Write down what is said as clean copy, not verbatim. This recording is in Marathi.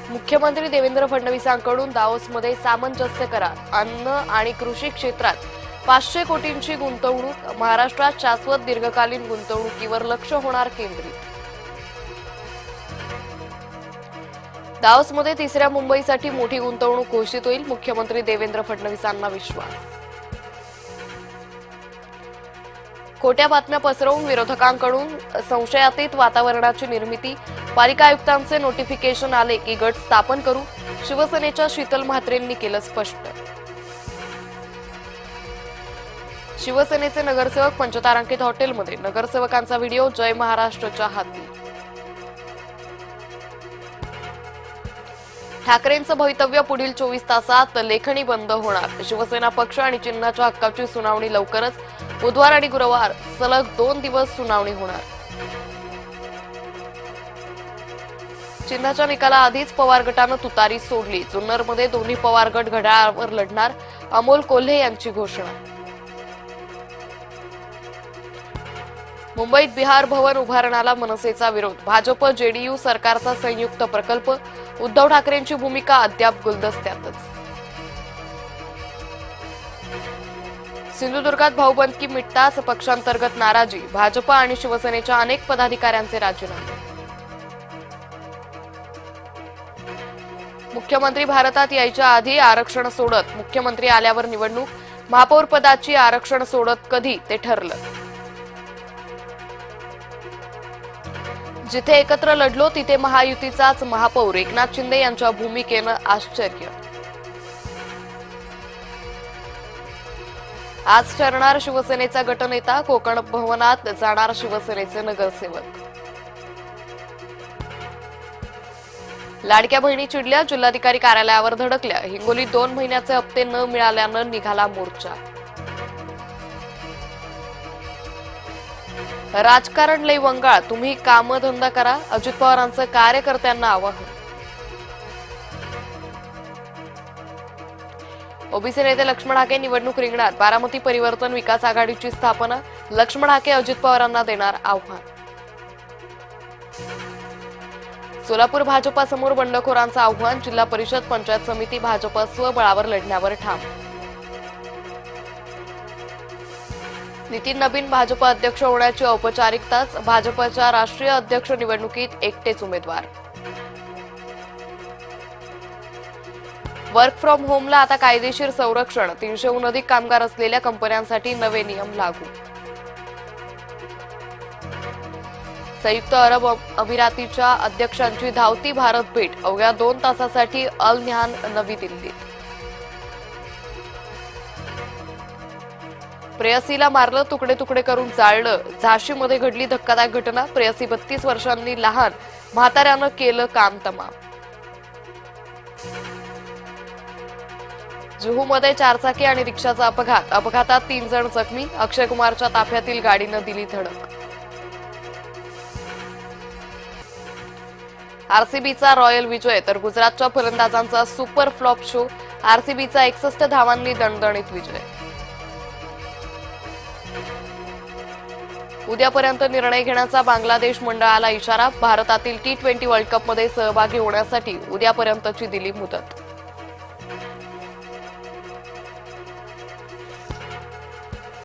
मुख्यमंत्री देवेंद्र फडणवीसांकडून दाओसमध्ये सामंजस्य करार, अन्न आणि कृषी क्षेत्रात 500 कोटींची गुंतवणूक, महाराष्ट्रात शाश्वत दीर्घकालीन गुंतवणुकीवर लक्ष होणार केंद्रित. दाओसमध्ये तिसऱ्या मुंबईसाठी मोठी गुंतवणूक घोषित होईल, मुख्यमंत्री देवेंद्र फडणवीसांना विश्वास. खोट्या बातम्या पसरवून विरोधकांकडून संशयातीत वातावरणाची निर्मिती, पालिका आयुक्तांचे नोटिफिकेशन आले की गट स्थापन करू, शिवसेनेच्या शीतल म्हात्रेंनी केलं स्पष्ट. शिवसेनेचे नगरसेवक पंचतारांकित हॉटेलमध्ये, नगरसेवकांचा व्हिडिओ जय महाराष्ट्रच्या हाती. ठाकरेंचं भवितव्य पुढील 24 तासात लेखणी बंद होणार, शिवसेना पक्ष आणि चिन्हाच्या हक्काची सुनावणी लवकरच, बुधवार आणि गुरुवार सलग 2 दिवस सुनावणी होणार. चिन्हाच्या निकालाआधीच पवार गटानं तुतारी सोडली, जुन्नरमध्ये दोन्ही पवार गट घड्याळावर लढणार, अमोल कोल्हे यांची घोषणा. मुंबईत बिहार भवन उभारण्याला मनसेचा विरोध, भाजप जेडीयू सरकारचा संयुक्त प्रकल्प, उद्धव ठाकरेंची भूमिका अद्याप गुलदस्त्यातच. सिंधुदुर्गात भाऊबंदकी मिटताच पक्षांतर्गत नाराजी, भाजप आणि शिवसेनेच्या अनेक पदाधिकाऱ्यांचे राजीनामे. मुख्यमंत्री भारतात यायच्या आधी आरक्षण सोडत, मुख्यमंत्री आल्यावर निवडणूक, महापौर पदाची आरक्षण सोडत कधी ते ठरलं. जिथे एकत्र लढलो तिथे महायुतीचाच महापौर, एकनाथ शिंदे यांच्या भूमिकेनं आश्चर्य. आज ठरणार शिवसेनेचा गटनेता, कोकण भवनात जाणार शिवसेनेचे नगरसेवक. लाडक्या बहिणी चिडल्या, जिल्हाधिकारी कार्यालयावर धडकल्या, हिंगोलीत 2 महिन्याचे हप्ते न मिळाल्यानं निघाला मोर्चा. राजकारण लई वंगाळ, तुम्ही कामधंदा करा, अजित पवारांचं कार्यकर्त्यांना आवाहन. ओबीसी नेते लक्ष्मण हाके निवडणूक रिंगणात, बारामती परिवर्तन विकास आघाडीची स्थापना, लक्ष्मण हाके अजित पवारांना देणार आव्हान. सोलापूर भाजपासमोर बंडखोरांचं आव्हान, जिल्हा परिषद पंचायत समिती भाजप स्वबळावर लढण्यावर ठाम. नितीन नबीन भाजप अध्यक्ष होण्याची औपचारिकताच, भाजपच्या राष्ट्रीय अध्यक्ष निवडणुकीत एकटेच उमेदवार. वर्क फ्रॉम होमला आता कायदेशीर संरक्षण, 300हून अधिक कामगार असलेल्या कंपन्यांसाठी नवे नियम लागू. संयुक्त अरब अमिरातीच्या अध्यक्षांची धावती भारत भेट, अवघ्या 2 तासासाठी अल न्यान नवी दिल्लीत. प्रेयसीला मारलं, तुकडे तुकडे करून जाळलं, झाशीमध्ये घडली धक्कादायक घटना, प्रेयसी 32 वर्षांनी लहान, म्हाताऱ्यानं केलं काम तमाम. जुहूमध्ये 4 चाकी आणि रिक्षाचा अपघात, अपघातात 3 जण जखमी, अक्षय कुमारच्या ताफ्यातील गाडीनं दिली धडक. आरसीबीचा रॉयल विजय, तर गुजरातच्या फलंदाजांचा सुपर फ्लॉप शो, आरसीबीचा 61 धावांनी दणदणीत विजय. उद्यापर्यंत निर्णय घेण्याचा बांगलादेश मंडळाला इशारा, भारतातील T20 वर्ल्ड कपमध्ये सहभागी होण्यासाठी उद्यापर्यंतची दिली मुदत.